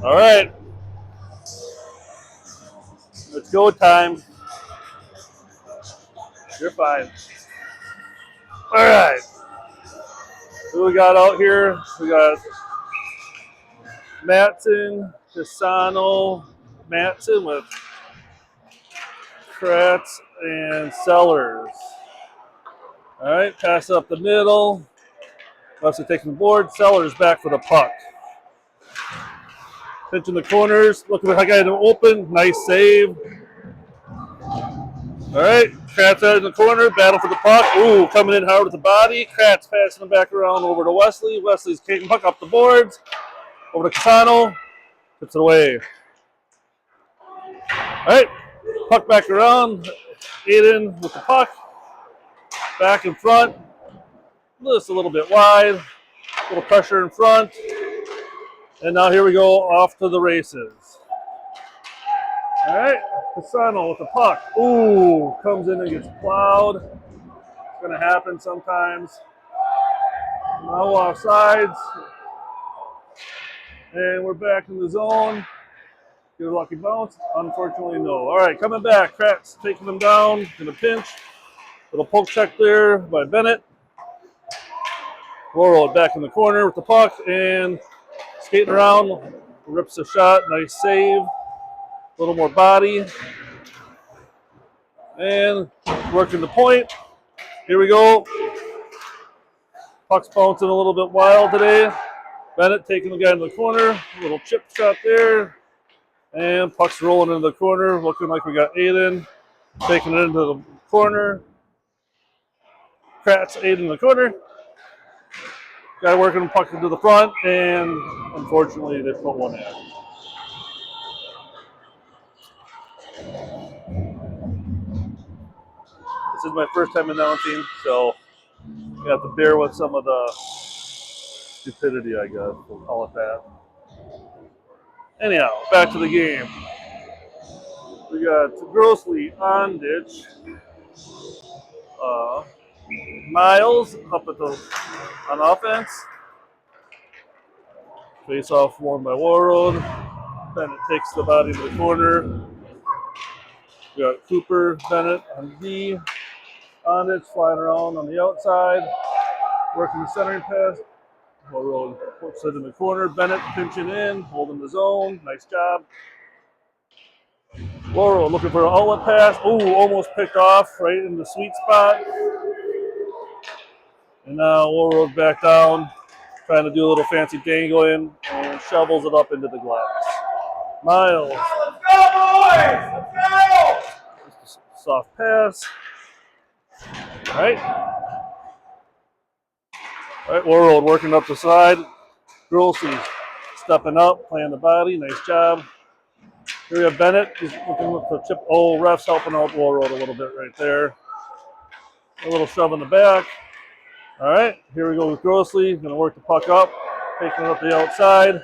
All right. Let's go time. You're fine. All right. Who we got out here? We got Matson, Pisano, Matson with Kratz and Sellers. All right, pass up the middle. Lefty taking the board. Sellers back for the puck. Pinch in the corners. Looking like I got him open. Nice save. All right, Kratz out in the corner. Battle for the puck. Ooh, coming in hard with the body. Kratz passing him back around over to Wesley. Wesley's kicking puck up the boards. Over to Casano. Tips it away. All right, puck back around. Aiden with the puck. Back in front. Just a little bit wide. A little pressure in front. And now here we go off to the races. All right, Casano with the puck. Ooh, comes in and gets plowed. It's going to happen sometimes. Now offsides. And we're back in the zone. Get a lucky bounce. Unfortunately, no. All right, coming back. Kratz taking them down in a pinch. Little poke check there by Bennett. Laurel back in the corner with the puck and skating around. Rips a shot. Nice save. A little more body. And working the point. Here we go. Puck's bouncing a little bit wild today. Bennett taking the guy in the corner. A little chip shot there. And puck's rolling into the corner. Looking like we got Aiden taking it into the corner. Kratz, Aiden in the corner. Guy working the puck into the front. And unfortunately, they put one in. This is my first time announcing, so you have to bear with some of the stupidity, I guess. We'll call it that. Anyhow, back to the game. We got Grossly, Ondich, Miles up at the on offense. Face off won by Warroad. Bennett takes the body to the corner. We got Cooper, Bennett on D. Ondich flying around on the outside. Working the centering pass. Warroad puts it in the corner. Bennett pinching in, holding the zone. Nice job. Warroad looking for an outlet pass. Ooh, almost picked off right in the sweet spot. And now Warroad back down, trying to do a little fancy dangling and shovels it up into the glass. Miles. Let's go, boys! Let's go! Just a soft pass. All right. All right, Warroad working up the side. Grossy stepping up, playing the body. Nice job. Here we have Bennett. He's looking for chip. Oh, ref's helping out Warroad a little bit right there. A little shove in the back. All right, here we go with Grossly. Going to work the puck up, taking it up the outside,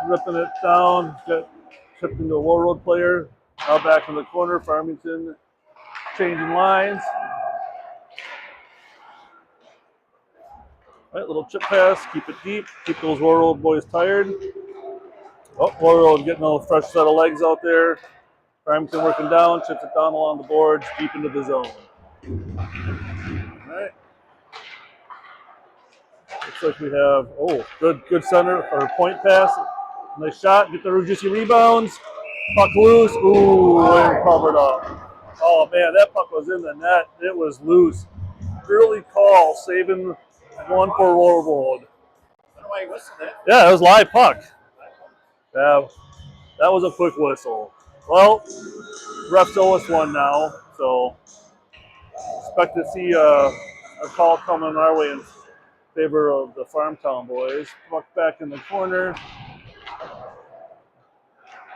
ripping it down. Got chipped into a Warroad player. Now back in the corner. Farmington changing lines. All right, little chip pass. Keep it deep. Keep those Warroad boys tired. Oh, Warroad getting a fresh set of legs out there. Farmington working down, chips it down along the boards, deep into the zone. All right. Looks like we have, good center or point pass. Nice shot. Get the juicy rebounds. Puck loose. Ooh, and covered up. Oh, man, that puck was in the net. It was loose. Early call, saving one for Warroad. Yeah, it was live puck. Yeah, that was a quick whistle. Well, refs owe us one now, so expect to see a call coming our way in favor of the Farmtown boys. Puck back in the corner.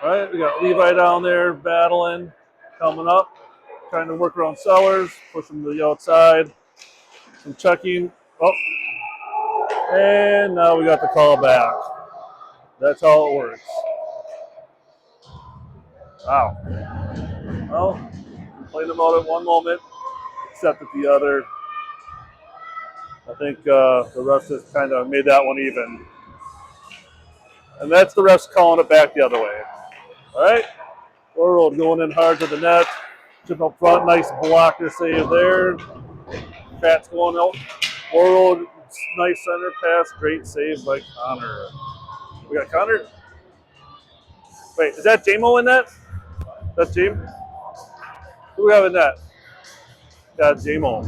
All right, we got Levi down there battling, coming up, trying to work around Sellers, push him to the outside. Some checking. Oh, and now we got the call back. That's how it works. Wow. Well, complained about it one moment, accepted the other. I think the refs just kind of made that one even. And that's the refs calling it back the other way. All right. World going in hard to the net. Chip up front. Nice blocker save there. Pat's going out. World, nice center pass. Great save by Connor. We got Connor. Wait, is that JMO in that? That's James. Who do we have in that? Got JMO.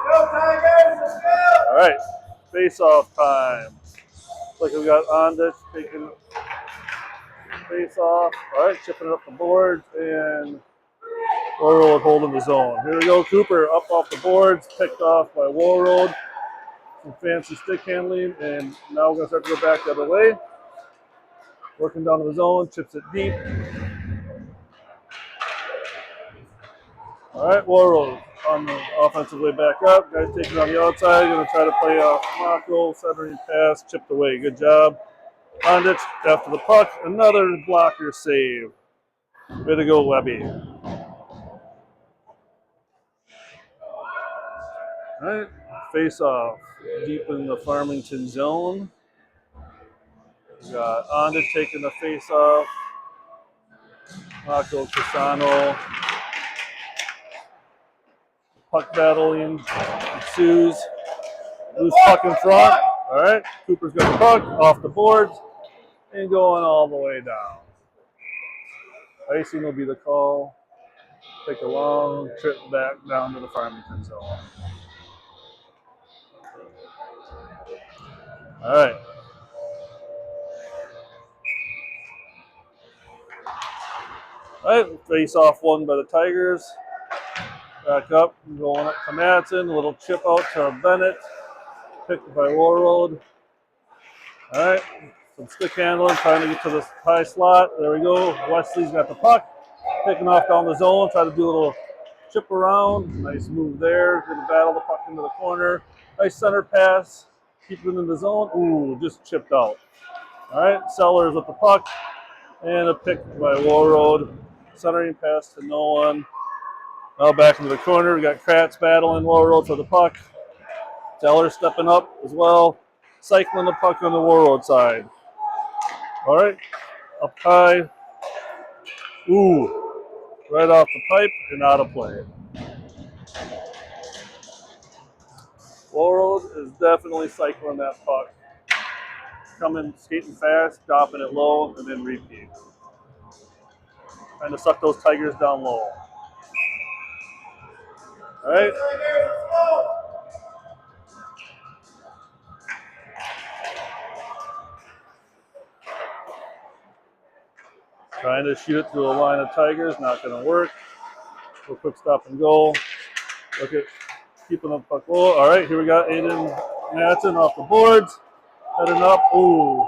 Go Tigers! Let's go! All right. Face-off time. Looks like we got Ondich taking face-off. All right, chipping it up the boards, and Warroad holding the zone. Here we go. Cooper up off the boards, picked off by Warroad. Some fancy stick handling, and now we're going to start to go back the other way. Working down to the zone, chips it deep. All right, Warroad on the offensive way back up. Guys taking on the outside, going to try to play off Marco, centering pass, chipped away. Good job. Ondich after the puck, another blocker save. Way to go, Webby. All right, face off deep in the Farmington zone. We got Ondich taking the face off. Marco Casano. Puck battling ensues. Loose puck in front. All right, Cooper's got the puck off the boards and going all the way down. Icing will be the call. Take a long trip back down to the Farmington zone. All right. All right, face off one by the Tigers. Back up, going up to Madsen. A little chip out to Bennett. Picked by Warroad. All right, some stick handling, trying to get to the high slot. There we go. Wesley's got the puck. Picking off down the zone, try to do a little chip around. Nice move there. Going to battle the puck into the corner. Nice center pass. Keep it in the zone. Ooh, just chipped out. All right, Sellers with the puck. And a pick by Warroad. Centering pass to no one. Now back into the corner. We got Kratz battling Warroad for the puck. Sellers stepping up as well. Cycling the puck on the Warroad side. All right, up high. Ooh, right off the pipe and out of play. Warroad is definitely cycling that puck. Coming, skating fast, dropping it low, and then repeat. Trying to suck those Tigers down low. All right. Trying to shoot it through a line of Tigers, not going to work. Real quick stop and go. Look at keeping the puck low. All right, here we got Aiden Madsen off the boards. Heading up. Ooh,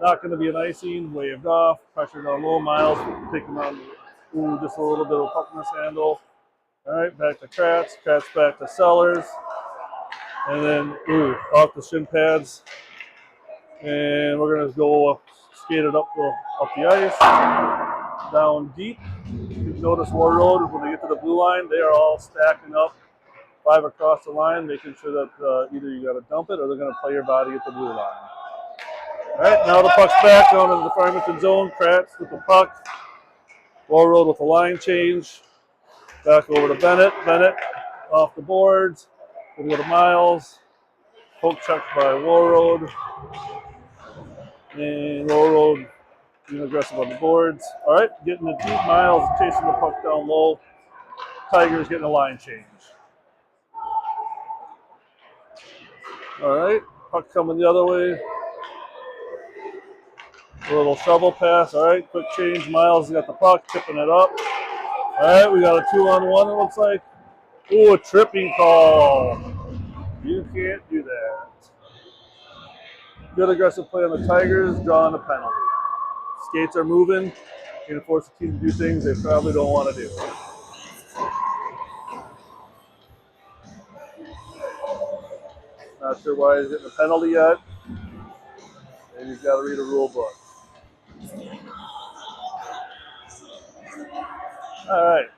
not going to be an icing. Waved off. Pressure down low. Miles taking on. Ooh, just a little bit of puck mishandle. All right, back to Kratz. Kratz back to Sellers. And then, ooh, off the shin pads. And we're going to go skate it up the ice. Down deep. You notice Warroad, when they get to the blue line, they are all stacking up 5 across the line, making sure that either you got to dump it or they're going to play your body at the blue line. All right, now the puck's back down into the Farmington zone. Kratz with the puck. Warroad with the line change. Back over to Bennett. Bennett off the boards. We'll go to Miles. Poke check by Warroad. And Warroad being aggressive on the boards. All right, getting the deep. Miles chasing the puck down low. Tigers getting a line change. All right, puck coming the other way. A little shovel pass. All right, quick change. Miles got the puck, tipping it up. All right, we got a 2-on-1, it looks like. Ooh, a tripping call. You can't do that. Good aggressive play on the Tigers, drawing a penalty. Skates are moving. Going to force the team to do things they probably don't want to do. Not sure why he's getting a penalty yet. Maybe he's got to read a rule book. All right.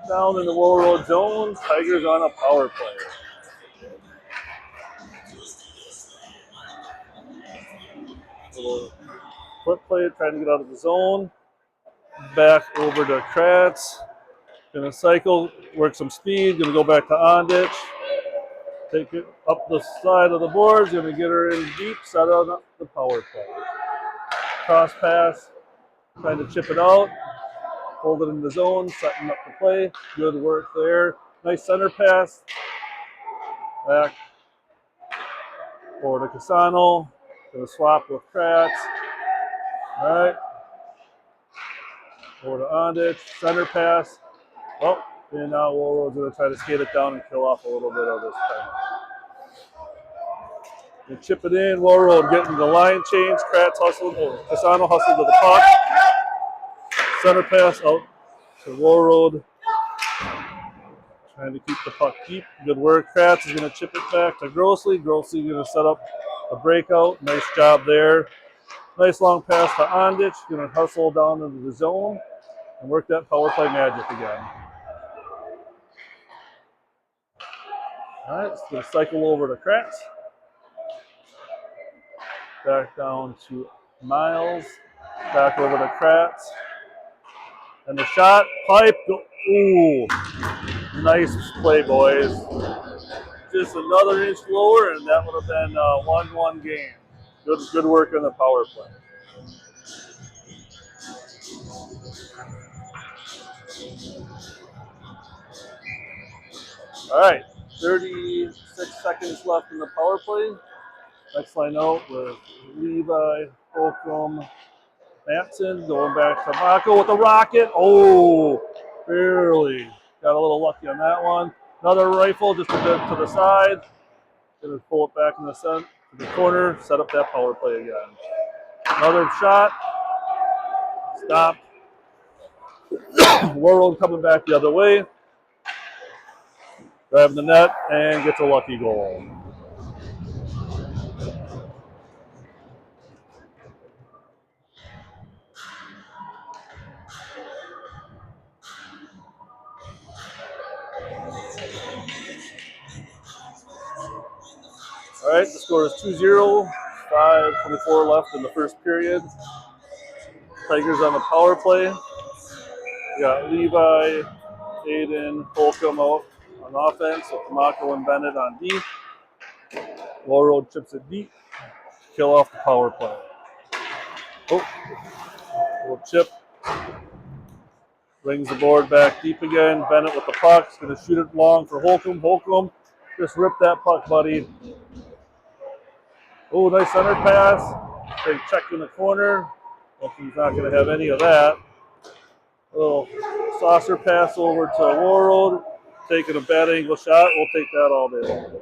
Down in the Warroad zone, Tigers on a power play. Little flip play, trying to get out of the zone. Back over to Kratz. Gonna cycle, work some speed. Gonna go back to Ondich. Take it up the side of the boards. Gonna get her in deep. Set on the power play. Cross pass. Trying to chip it out. Hold it in the zone. Setting up the play. Good work there. Nice center pass. Back. Over to Casano. Gonna swap with Kratz. All right. Over to Ondich. Center pass. Oh, and now Warroad's going to try to skate it down and kill off a little bit of this time. And chip it in. Warroad getting the line change. Kratz hustling. Oh, Casano hustled to the puck. Center pass out to Warroad. Trying to keep the puck deep. Good work. Kratz is going to chip it back to Grossley. Grossley going to set up a breakout. Nice job there. Nice long pass to Ondich. Going to hustle down into the zone and work that power play magic again. All right, it's going to cycle over to Kratz. Back down to Miles. Back over to Kratz. And the shot, pipe, go. Ooh, nice play, boys. Just another inch lower, and that would have been a 1-1 game. Good work on the power play. All right, 36 seconds left in the power play. Next line out with Levi, Holcomb, Matson going back to Mako with the rocket. Oh, barely. Got a little lucky on that one. Another rifle just a bit to the side. Gonna pull it back in the center, to the corner, set up that power play again. Another shot. Stop. Warroad coming back the other way. Grabbing the net and gets a lucky goal. All right, the score is 2-0. 5:24 left in the first period. Tigers on the power play. We got Levi, Aiden, Holcomb out on offense with Mako and Bennett on D. Warroad chips it deep. Kill off the power play. Oh, little chip. Brings the board back deep again. Bennett with the puck. He's going to shoot it long for Holcomb. Holcomb, just rip that puck, buddy. Oh, nice center pass. Big check in the corner. Holcomb's not going to have any of that. Little saucer pass over to Warroad. Taking a bad angle shot. We'll take that all day long.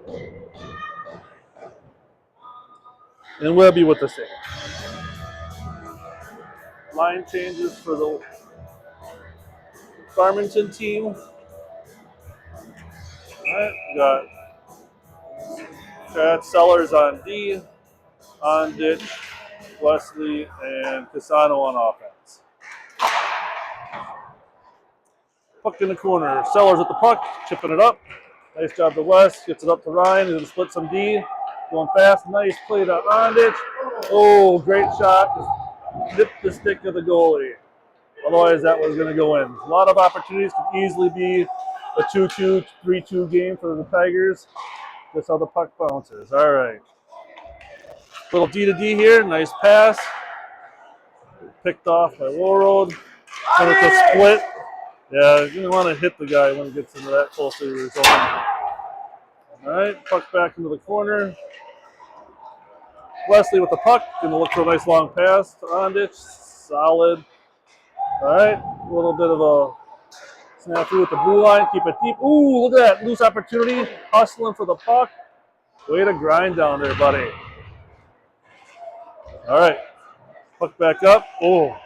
And Webby with the save. Line changes for the Farmington team. All right, we got Chad Sellers on D, Ondich, Wesley, and Casano on offense. Puck in the corner. Sellers at the puck, chipping it up. Nice job to West. Gets it up to Ryan. He's going to split some D. Going fast. Nice play to Ondich. Oh, great shot. Just nipped the stick of the goalie. Otherwise, that was going to go in. A lot of opportunities. Could easily be a 2-2, 3-2 game for the Tigers. That's how the puck bounces. All right. Little D to D here. Nice pass. Picked off by Warroad. And it's a split. Yeah, you want to hit the guy when he gets into that close to your zone. All right, puck back into the corner. Wesley with the puck. Going to look for a nice long pass to Ondich. Solid. All right, a little bit of a snafu with the blue line. Keep it deep. Ooh, look at that. Loose opportunity. Hustling for the puck. Way to grind down there, buddy. All right, puck back up. Oh,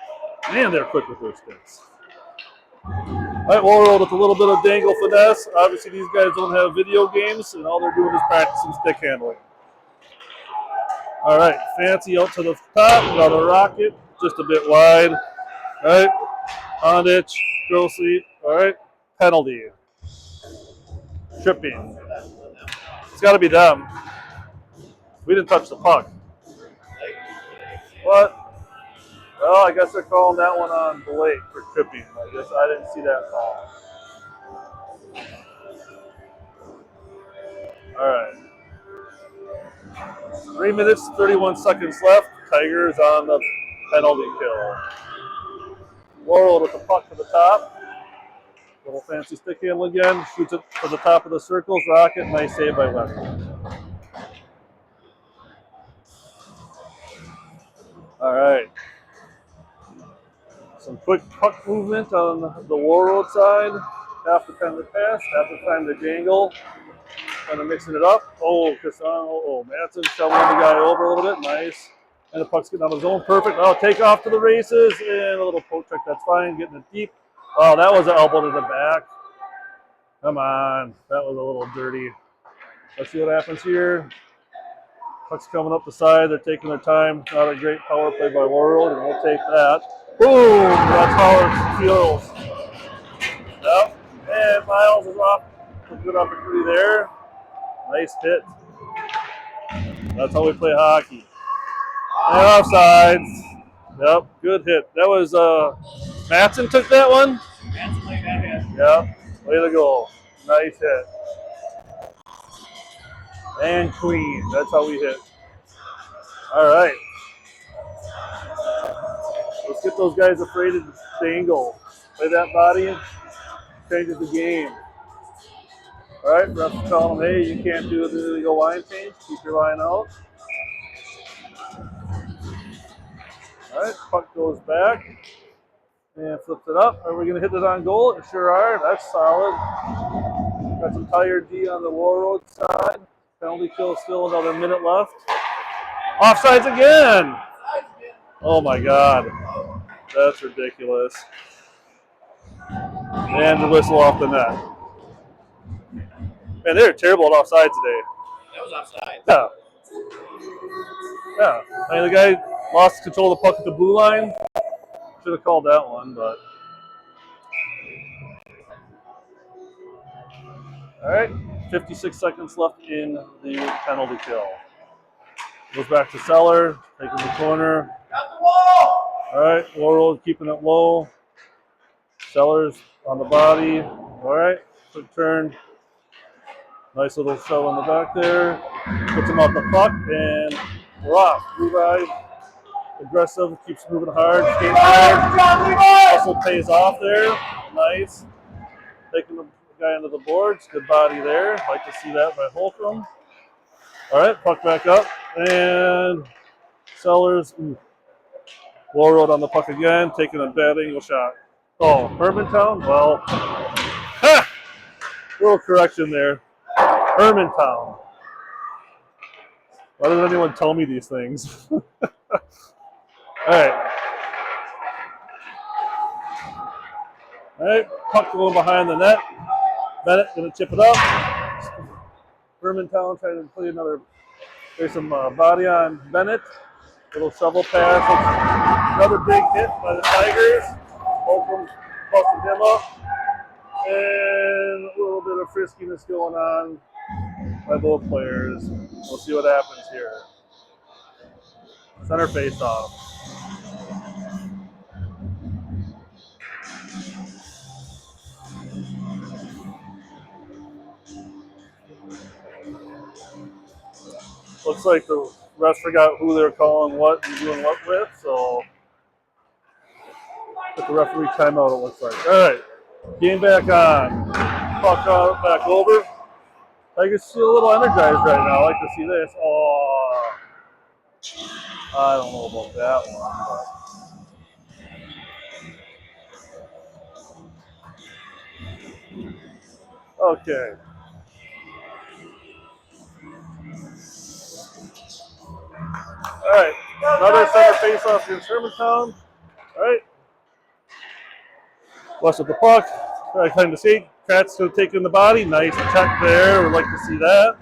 man, they're quick with their sticks. All right, Warroad with a little bit of dangle finesse. Obviously, these guys don't have video games, and all they're doing is practicing stick handling. All right, Fancy out to the top. Another rocket, just a bit wide. All right, Ondich, Grossley. All right, penalty. Tripping. It's got to be them. We didn't touch the puck. But, well, I guess they're calling that one on Blake for tripping. I guess I didn't see that call. All right. 3 minutes, 31 seconds left. Tigers on the penalty kill. Laurel with the puck to the top. Little fancy stick handle again. Shoots it to the top of the circles. Rocket. Nice save by Weber. All right. Some quick puck movement on the Warroad side. Half the time to pass, half the time to dangle. Kind of mixing it up. Oh, Casano. Oh, Madsen shoveling the guy over a little bit. Nice. And the puck's getting out of his zone. Perfect. Oh, take off to the races. And a little poke check. That's fine. Getting it deep. Oh, that was an elbow to the back. Come on. That was a little dirty. Let's see what happens here. Puck's coming up the side. They're taking their time. Not a great power play by World, and we'll take that. Boom! That's how it feels. Yep. And Miles is off. A good opportunity there. Nice hit. That's how we play hockey. And offsides. Yep, good hit. That was Madsen took that one? Madsen played that hit. Yep. Way to go. Nice hit. And clean. That's how we hit. All right. Let's get those guys afraid to dangle. Play that body. Changes the game. All right, refs telling them, hey, you can't do the illegal line change. Keep your line out. All right, puck goes back and flips it up. Are we going to hit it on goal? It sure are. That's solid. Got some tired D on the Warroad side. Penalty kill, still another minute left. Offsides again. Oh my God. That's ridiculous. And the whistle off the net. Man, they're terrible at offside today. That was offside. Yeah. Yeah. I mean, the guy lost control of the puck at the blue line. Should have called that one, but. All right. 56 seconds left in the penalty kill. Goes back to Seller, taking the corner. Got the wall! All right. Laurel keeping it low. Sellers on the body. All right. Quick turn. Nice little shove on the back there. Puts him out the puck, and we're off. Revive. Aggressive, keeps moving hard. Skating hard. Hustle pays off there. Nice. Taking the guy into the boards. Good body there. Like to see that by Holcomb. All right, puck back up. And Sellers. Warroad on the puck again. Taking a bad angle shot. Oh, Hermantown? Well, ha! Little correction there. Hermantown. Why doesn't anyone tell me these things? All right. All right, puck going behind the net. Bennett going to chip it up. Hermantown trying to play another. There's some body on Bennett. Little shovel pass. Another big hit by the Tigers. Holcomb busted him up. And a little bit of friskiness going on by both players. We'll see what happens here. Center face off. Looks like the refs forgot who they're calling what and doing what with, so took the referee timeout, it looks like. All right, game back on. Puck out, back over. Tigers feel a little energized right now. I like to see this. Oh, I don't know about that one. But. Okay. All right, another center face-off against Hermantown. All right. West with the puck. Right time to skate. Kratz going to take in the body. Nice check there. We'd like to see that.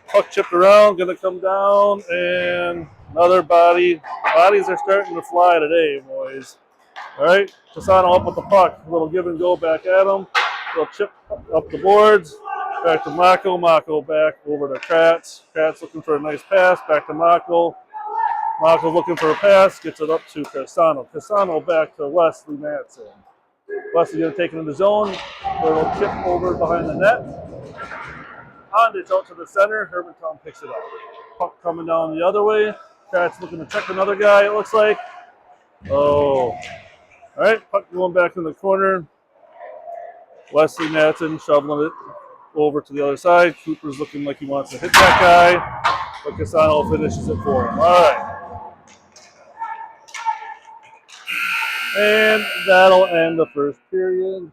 Puck chipped around. Going to come down. And another body. Bodies are starting to fly today, boys. All right. Casano up with the puck. A little give and go back at him. A little chip up the boards. Back to Mako. Mako back over to Kratz. Kratz looking for a nice pass. Back to Mako. Malcolm looking for a pass, gets it up to Casano. Casano back to Wesley Matson. Wesley going to take it in the zone. Little chip over behind the net. And it's out to the center. Hermantown picks it up. Puck coming down the other way. Cat's looking to check another guy, it looks like. Oh. All right, puck going back in the corner. Wesley Matson shoveling it over to the other side. Cooper's looking like he wants to hit that guy. But Casano finishes it for him. All right. And that'll end the first period.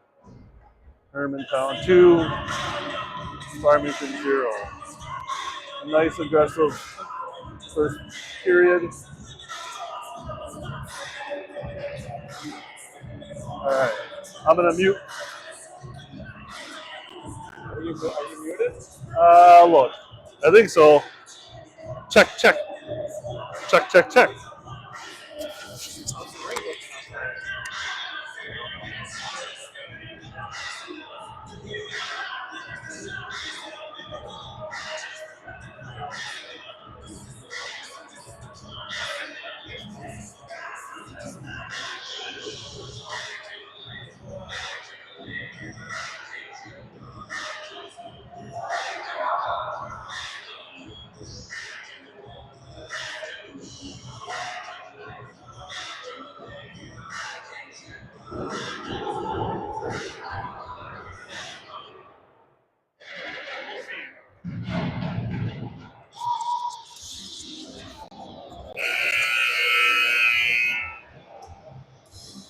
Hermantown 2, Farmington 0. A nice aggressive first period. All right. I'm going to mute. Are you muted? Look. I think so. Check, check. Check, check, check.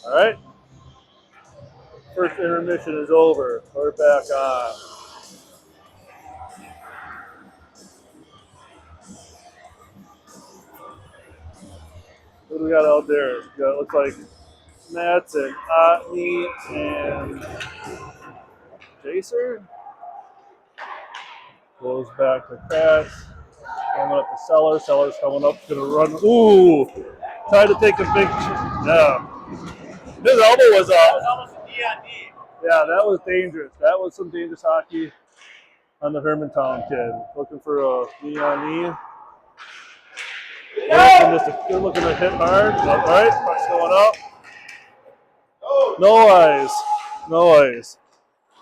All right. First intermission is over. We're back on. What do we got out there? We got, looks like Nats and Otney and Jacer. Goes back to Cass. Coming up to Sellers. Sellers coming up, gonna run. Ooh! Tried to take a big. Yeah. His elbow was That was almost a D on D. Yeah, that was dangerous. That was some dangerous hockey on the Hermantown kid. Looking for a knee on knee. They're looking to hit hard. All right, puck's going up. No eyes. No eyes.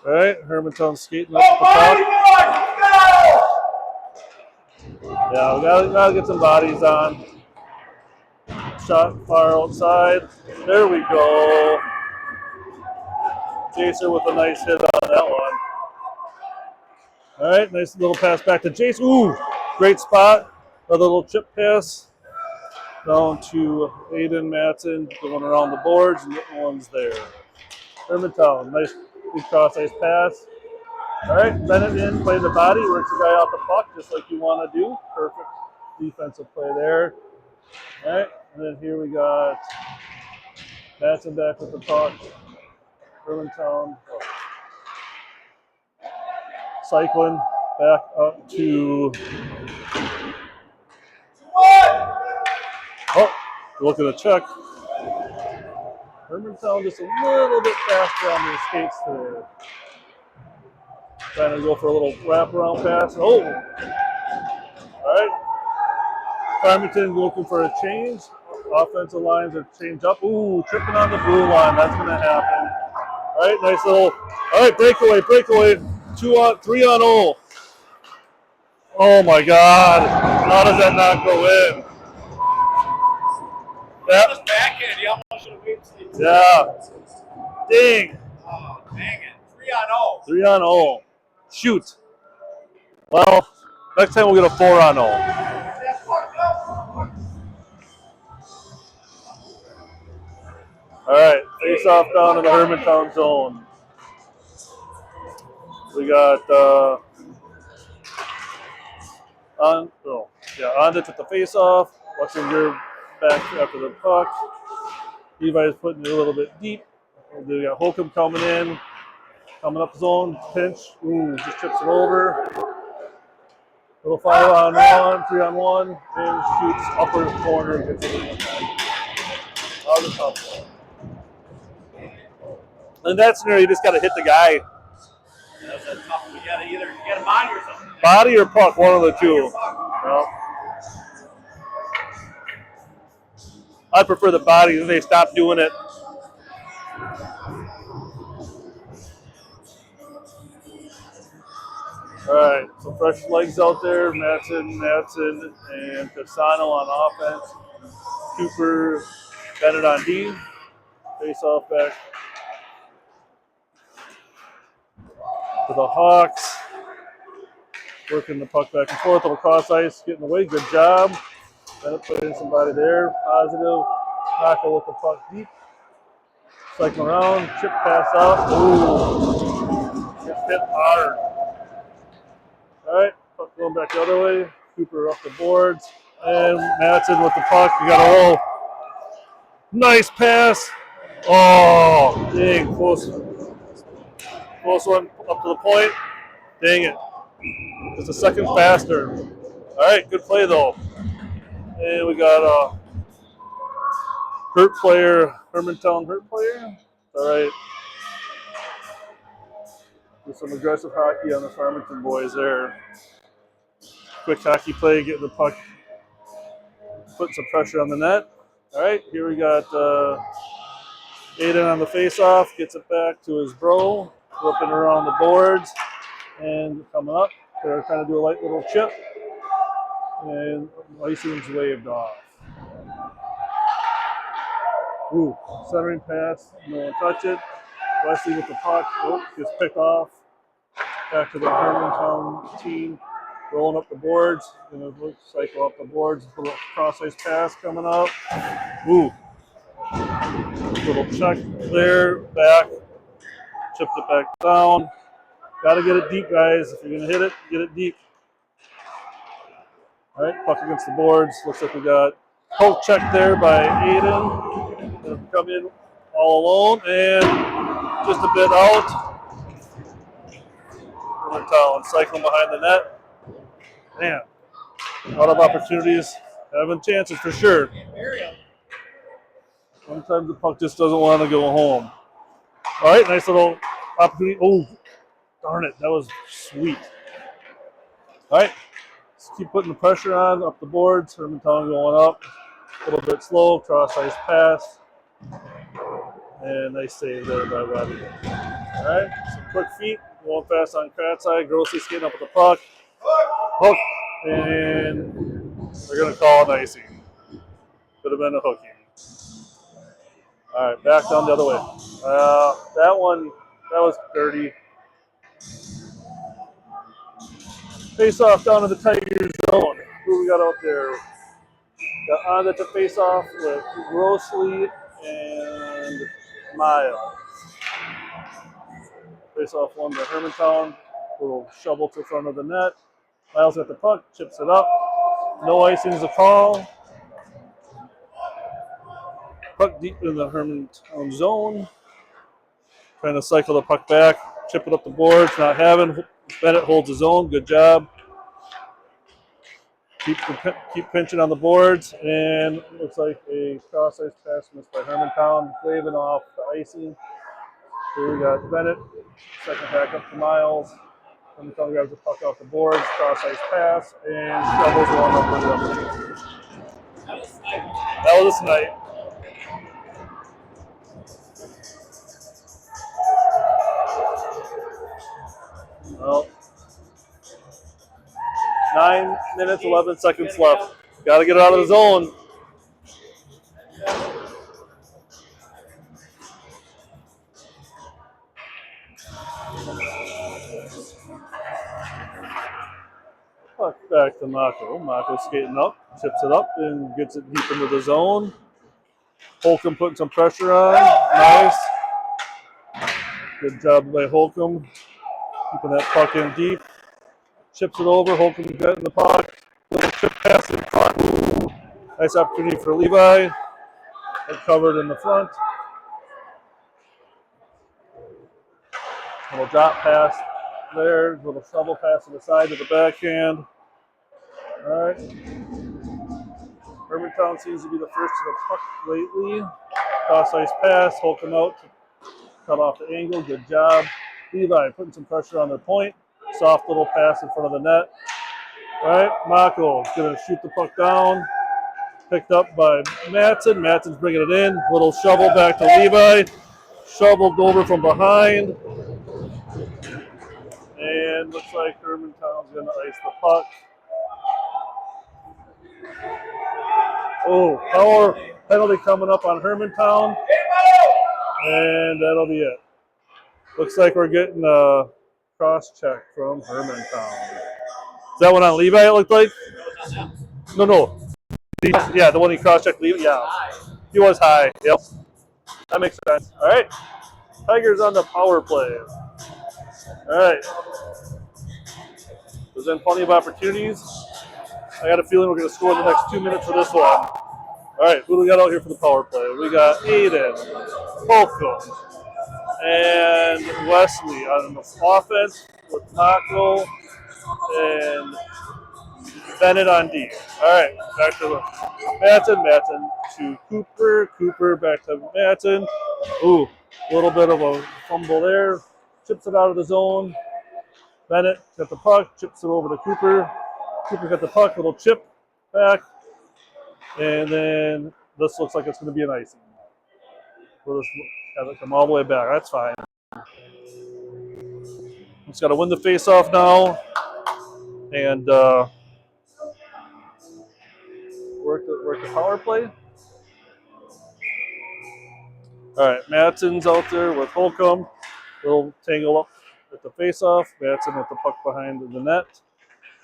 All right, Hermantown skating up the puck. Yeah, we gotta get some bodies on. Shot far outside. There we go. Jacer with a nice hit on that one. All right, nice little pass back to Jace. Ooh, great spot. Another little chip pass down to Aiden Matson, going around the boards and getting ones there. Hermantown, nice big cross-ice pass. All right, Bennett in, play the body, works the guy off the puck just like you want to do. Perfect defensive play there. All right, and then here we got Matson back with the puck. Hermantown cycling back up to. Oh, looking to check. Hermantown just a little bit faster on their skates today. Trying to go for a little wraparound pass. Oh! All right. Farmington looking for a change. Offensive lines are changed up. Ooh, tripping on the blue line. That's going to happen. All right, nice little. All right, breakaway. 3 on 0. Oh my God! How does that not go in? That was backhand. He almost should have waited. Yeah. Dang. Oh, dang it. 3 on 0. 3 on 0. Shoot. Well, next time we'll get a 4 on 0. All right, face off down in the Hermantown zone. We got Ondich with the face off. Watching your back after the puck. Levi's putting it a little bit deep. We got Holcomb coming in, coming up zone, pinch. Ooh, just chips it over. Little 5 on 1, 3 on 1, and shoots upper corner. Gets it out of the top. In that scenario, you just got to hit the guy. That's a tough one. You got to either get a body or something. Body or puck, one of the two. Well, I prefer the body, and they stopped doing it. All right, some fresh legs out there. Matson, and Pisano on offense. Cooper, Bennett on D. Face off back to the Hawks. Working the puck back and forth. Little cross ice, getting away. Good job. Bennett put in somebody there. Positive. Tackle with the puck deep. Cycling around. Chip pass out. Ooh. Gets hit hard. All right. Puck going back the other way. Cooper up the boards. And Matson with the puck. You got a roll. Nice pass. Oh, dang. Close one up to the point. Dang it. Just a second faster. All right. Good play, though. And we got a hurt player, Hermantown hurt player. All right. With some aggressive hockey on the Farmington boys there. Quick hockey play, getting the puck, putting some pressure on the net. All right, here we got Aiden on the face-off, gets it back to his bro, flipping around the boards, and coming up. They're trying to do a light little chip, and icing's waved off. Ooh, centering pass, no one touch it. Wesley with the puck, gets picked off. Back to the Hermantown team, rolling up the boards. Gonna cycle up the boards. Little cross-ice pass coming up. Ooh. Little check there, back. Chipped it back down. Got to get it deep, guys. If you're going to hit it, get it deep. All right, puck against the boards. Looks like we got poke check there by Aiden. Gonna come in all alone and just a bit out. Hermantown cycling behind the net. Man, a lot of opportunities, having chances for sure. Sometimes the puck just doesn't want to go home. All right, nice little opportunity. Oh, darn it, that was sweet. All right, let's keep putting the pressure on, up the boards. Hermantown going up, a little bit slow, cross ice pass. And nice save there by Webby. All right, some quick feet, going fast on Kratz side. Grossly skating up with the puck. Hook, and they're going to call an icing. Could have been a hooking. All right, back down the other way. That was dirty. Face off down to the Tigers zone. Who we got out there? Got on to face off with Grossly and Miles. Face off one to Hermantown. Little shovel to the front of the net. Miles got the puck, chips it up. No icing is a call. Puck deep in the Hermantown zone. Trying to cycle the puck back, chip it up the boards, not having. Bennett holds his own. Good job. Keep pinching on the boards, and looks like a cross-ice pass missed by Hermantown, waving off the icing. Here we got Bennett, second back up to Miles. Hermantown grabs the puck off the boards, cross-ice pass, and shovels one up the other. That was a snipe. Well, 9 minutes, 11 seconds left. Got to get it out of the zone. Puck back to Mako. Mako skating up, tips it up, and gets it deep into the zone. Holcomb putting some pressure on. Nice. Good job by Holcomb. Keeping that puck in deep. Chips it over. Holcomb getting the puck. Little chip pass in front. Ooh. Nice opportunity for Levi. They're covered in the front. Little drop pass there. Little shovel pass to the side to the backhand. All right. Hermantown seems to be the first to the puck lately. Cross-ice pass. Holcomb out to cut off the angle. Good job. Levi putting some pressure on their point. Soft little pass in front of the net. All right, Mako is going to shoot the puck down. Picked up by Matson. Matson's bringing it in. Little shovel back to Levi. Shoveled over from behind. And looks like Hermantown's going to ice the puck. Oh, power penalty coming up on Hermantown. And that'll be it. Looks like we're getting a cross check from Hermantown. Is that one on Levi, it looked like? No. Yeah, the one he cross checked Levi. Yeah. He was high. Yep. That makes sense. All right. Tigers on the power play. All right. There's been plenty of opportunities. I got a feeling we're going to score in the next 2 minutes for this one. All right, who do we got out here for the power play? We got Aiden, Holcomb, and Wesley on the offense with Mako and Bennett on D. All right, back to Matson to Cooper back to Matson. Ooh, a little bit of a fumble there. Chips it out of the zone. Bennett got the puck, chips it over to Cooper. Cooper got the puck, little chip back. And then this looks like it's going to be an icing. We'll just have it come all the way back. That's fine. Just got to win the face-off now. And work the power play. All right, Matson's out there with Holcomb. They'll tangle up at the face-off. Matson with the puck behind the net.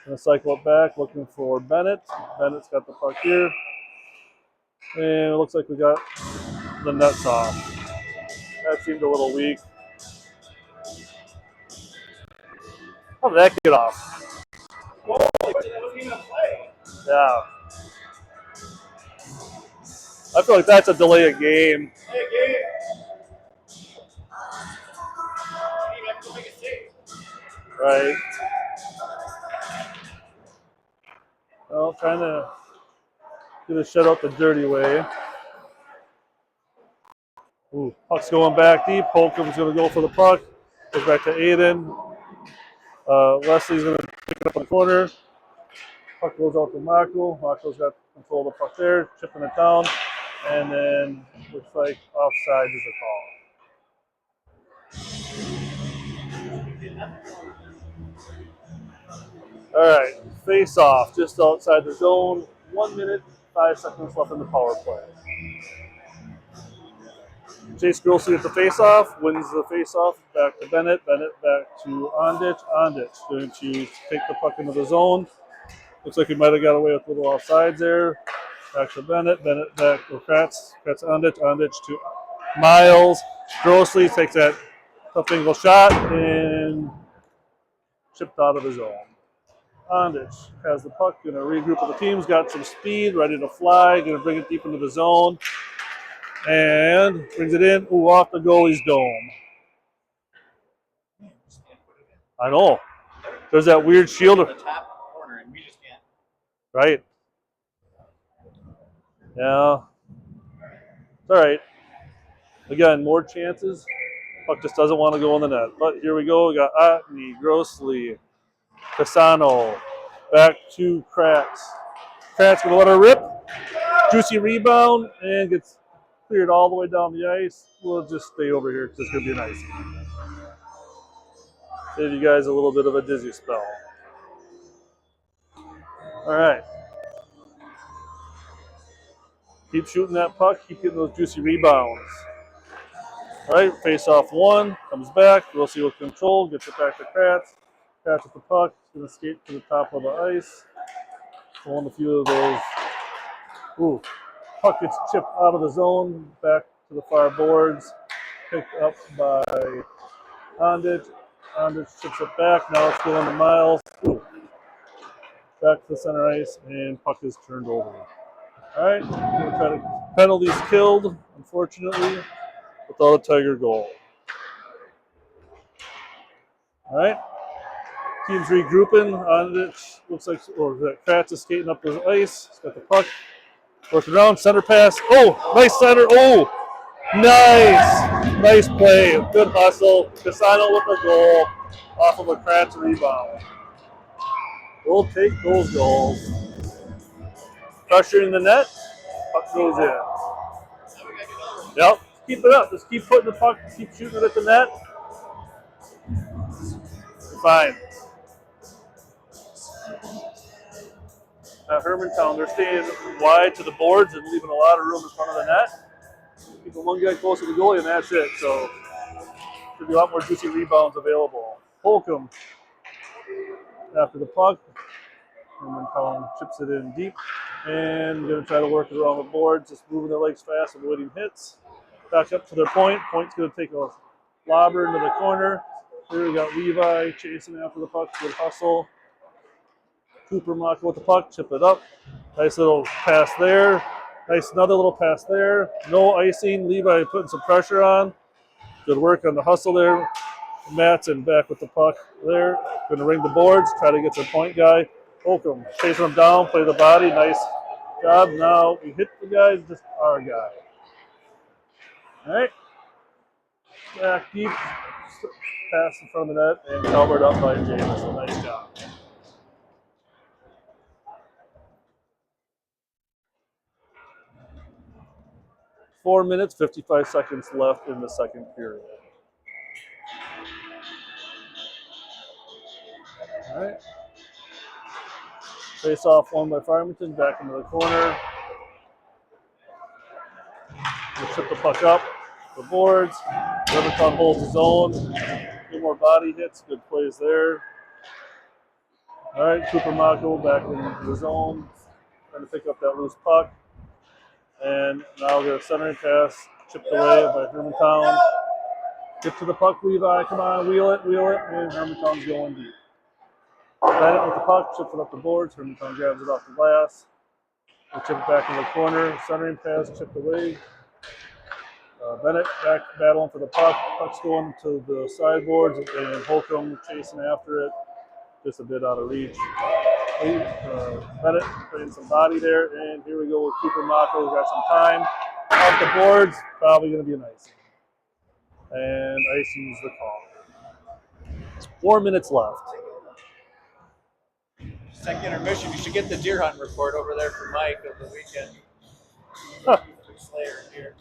Gonna cycle it back, looking for Bennett. Bennett's got the puck here. And it looks like we got the nets off. That seemed a little weak. How did that get off? Yeah. I feel like that's a delay of game. Right. Well, trying to get a shutout the dirty way. Ooh, puck's going back deep. Holcomb's going to go for the puck. Goes back to Aiden. Leslie's going to pick it up in the corner. Puck goes out to Mako. Mako's got control of the puck there, chipping it down. And then looks like offside is a call. All right, face off just outside the zone. 1 minute, 5 seconds left in the power play. Chase Grossley at the face-off, wins the face-off, back to Bennett. Bennett back to Ondich. Ondich going to take the puck into the zone. Looks like he might have got away with a little offsides there. Back to Bennett. Bennett back to Kratz. Kratz Ondich. Ondich to Miles. Grossley takes that tough angle shot and chipped out of the zone. Ondich has the puck, going to regroup with the teams, got some speed, ready to fly, going to bring it deep into the zone. And brings it in, ooh, off the goalie's dome. I know. There's that weird shield. The top corner, and we just can't. Right. Yeah. It's all right. Again, more chances. Puck just doesn't want to go in the net. But here we go. We got Otney, Grossley, Casano, back to Kratz. Kratz going to let her rip. Juicy rebound and gets cleared all the way down the ice. We'll just stay over here because it's going to be an icing. Save you guys a little bit of a dizzy spell. All right. Keep shooting that puck. Keep getting those juicy rebounds. All right, face off one. Comes back. We'll see with control. Gets it back to Kratz. Kratz with the puck. He's going to skate to the top of the ice. Pulling a few of those. Ooh. Puck gets chipped out of the zone, back to the far boards, picked up by Ondich. Ondich chips it back, now it's going to Miles. Ooh. Back to the center ice, and puck is turned over. All right, we're going to try to penalties killed, unfortunately, without a Tiger goal. All right, teams regrouping. Ondich looks like, or Kratz is skating up the ice. He's got the puck. Working around, center pass. Oh, nice center. Oh, nice. Nice play. Good hustle. Casano with the goal off of a Kratz rebound. We'll take those goals. Pressuring the net. Puck goes in. Yep. Keep it up. Just keep putting the puck, keep shooting it at the net. Fine. At Hermantown, they're staying wide to the boards and leaving a lot of room in front of the net. Keeping one guy close to the goalie, and that's it. So there'll be a lot more juicy rebounds available. Holcomb after the puck. Hermantown chips it in deep. And going to try to work it around the boards, just moving their legs fast, avoiding hits. Back up to their point. Point's going to take a lobber into the corner. Here we got Levi chasing after the puck. Good hustle. Cooper Maka with the puck, chip it up. Nice little pass there. Nice another little pass there. No icing. Levi putting some pressure on. Good work on the hustle there. Matson back with the puck there. Going to ring the boards, try to get to the point guy. Holcomb chasing him down, play the body. Nice job. Now we hit the guy, just our guy. All right. Back deep. Pass in front of the net and covered up by Jameson. Nice job. Four minutes, 55 seconds left in the second period. All right. Face off one by Farmington, back into the corner. We'll chip the puck up, the boards. Hermantown holds his own. A few more body hits, good plays there. All right, Cooper Mako back in the zone, trying to pick up that loose puck. And now we're going to centering pass, chipped away by Hermantown. Get to the puck, Levi, come on, wheel it, and Hermantown's going deep. Bennett with the puck, chips it up the boards. Hermantown grabs it off the glass. We'll chip it back in the corner. Centering pass, chipped away. Bennett back battling for the puck. Puck's going to the sideboards, and Holcomb chasing after it. Just a bit out of reach. Bennett putting some body there, and here we go with Cooper Mako. Got some time. Off the boards, probably going to be an icing. And icing's the call. 4 minutes left. Second intermission. You should get the deer hunting report over there for Mike over the weekend. Huh. Slayer here.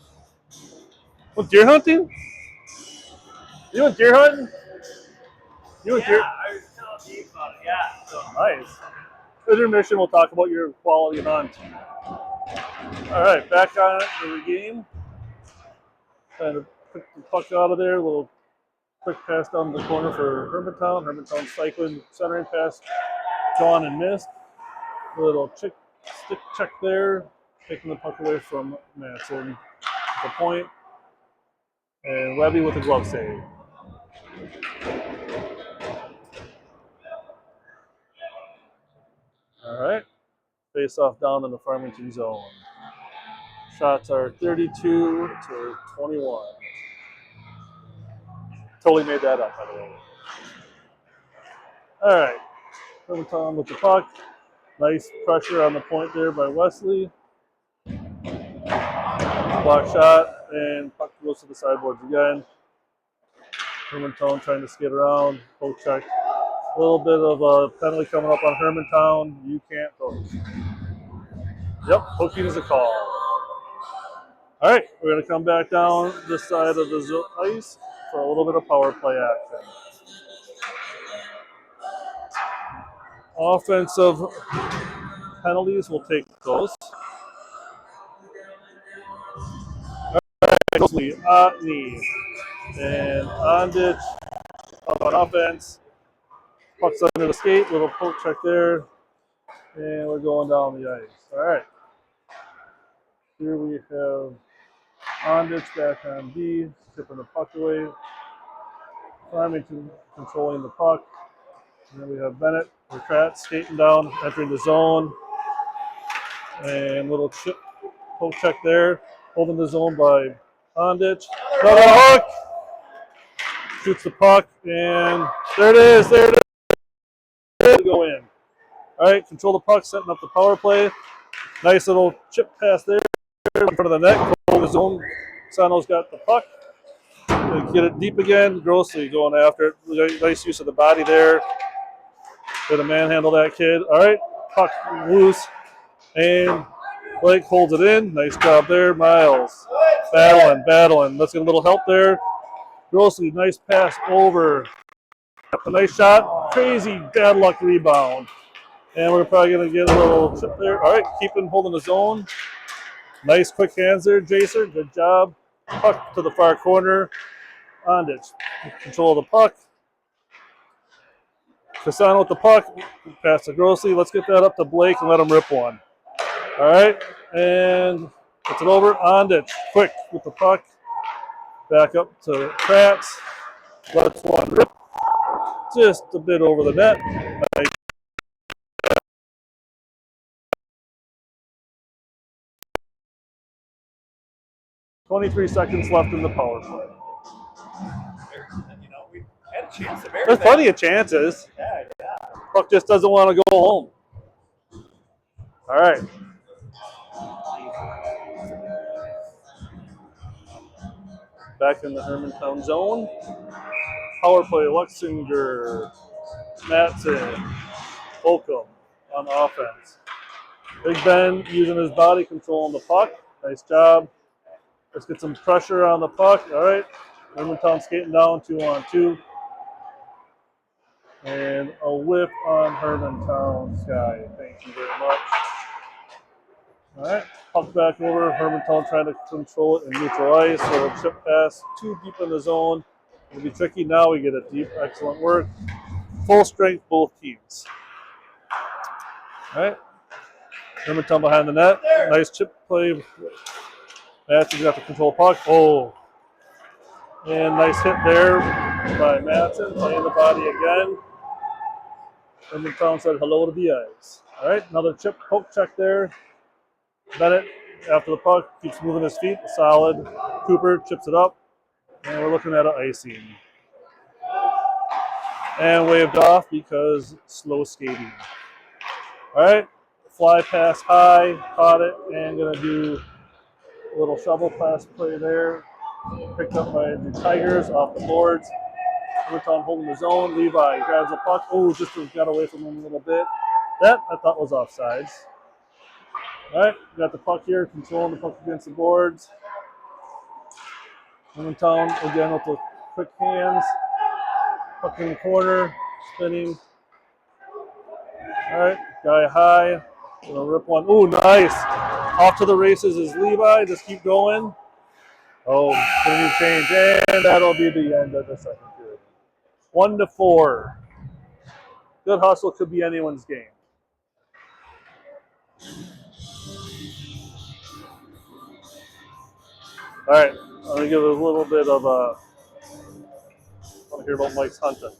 What, deer hunting? You went deer hunting? You went Yeah, deer? I was telling Steve about it. Yeah. So. Nice. Intermission, we'll talk about your quality hunt. All right, back on the game. Trying to pick the puck out of there. A little quick pass down the corner for Hermantown. Hermantown cycling, centering pass, gone and missed. A little stick check there, taking the puck away from Matson. The point. And Webby with a glove save. All right. Face off down in the Farmington zone. Shots are 32 to 21. Totally made that up, by the way. All right. Hermantown with the puck. Nice pressure on the point there by Wesley. Block shot, and puck goes to the sideboards again. Hermantown trying to skid around. Poke check. A little bit of a penalty coming up on Hermantown. You can't poke. Yep, poking is a call. All right, we're going to come back down this side of the ice for a little bit of power play action. Offensive penalties, we'll take those. All right, mostly Otney and Ondich on offense. Puck's under the skate, little poke check there, and we're going down the ice. All right. Here we have Ondich back on D, tipping the puck away. Farmington controlling the puck. And then we have Bennett, Pratt skating down, entering the zone. And little chip poke check there, holding the zone by Ondich. Another hook! Shoots the puck, and there it is, there it is. Go in. All right, control the puck, setting up the power play. Nice little chip pass there in front of the net, hold the zone. Sano's got the puck. Get it deep again. Grossly going after it. Nice use of the body there. Going to manhandle that kid. All right, puck loose. And Blake holds it in. Nice job there, Miles. Battling. Let's get a little help there. Grossly, nice pass over. A nice shot. Crazy bad luck rebound. And we're probably going to get a little chip there. All right, keep him holding the zone. Nice quick hands there, Jason. Good job. Puck to the far corner. Ondich. Control of the puck. Casano with the puck. Pass to Grossly. Let's get that up to Blake and let him rip one. All right. And gets it over. Ondich. Quick with the puck. Back up to Kratz. Lets one rip. Just a bit over the net. Nice. 23 seconds left in the power play. You know, we had a chance to bury There's that. plenty of chances. Yeah. Puck just doesn't want to go home. All right. Back in the Hermantown zone. Power play, Luxinger, Matson, Holcomb on offense. Big Ben using his body control on the puck. Nice job. Let's get some pressure on the puck. All right. Hermantown skating down 2-on-2. And a whip on Hermantown, Sky. Thank you very much. All right. Puck back over. Hermantown trying to control it in neutral ice. So a chip pass too deep in the zone. It'll be tricky. Now we get it deep. Excellent work. Full strength, both teams. All right. Hermantown behind the net. Nice chip play. Matson's got the control puck. Oh. And nice hit there by Matson. Playing the body again. Hermantown said hello to the ice. All right. Another chip poke check there. Bennett, after the puck, keeps moving his feet. Solid. Cooper chips it up. And we're looking at an icing. And waved off because slow skating. All right. Fly pass high. Caught it. And going to do a little shovel pass play there. Picked up by the Tigers off the boards. Hermantown holding the zone. Levi grabs the puck. Oh, just got away from him a little bit. That I thought was offsides. All right, got the puck here, controlling the puck against the boards. Hermantown again with the quick hands. Puck in the corner, spinning. All right, guy high. Gonna rip one. Ooh, nice. Off to the races is Levi. Just keep going. Oh, gonna need change, and that'll be the end of the second period. 1-4. Good hustle could be anyone's game. All right, I'm gonna give it a little bit of a. I want to hear about Mike's hunting.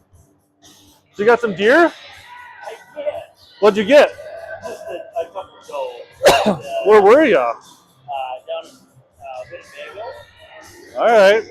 So you got some deer? I did. What'd you get? Just a couple doe. Where were you? Down in Winnebago. All right.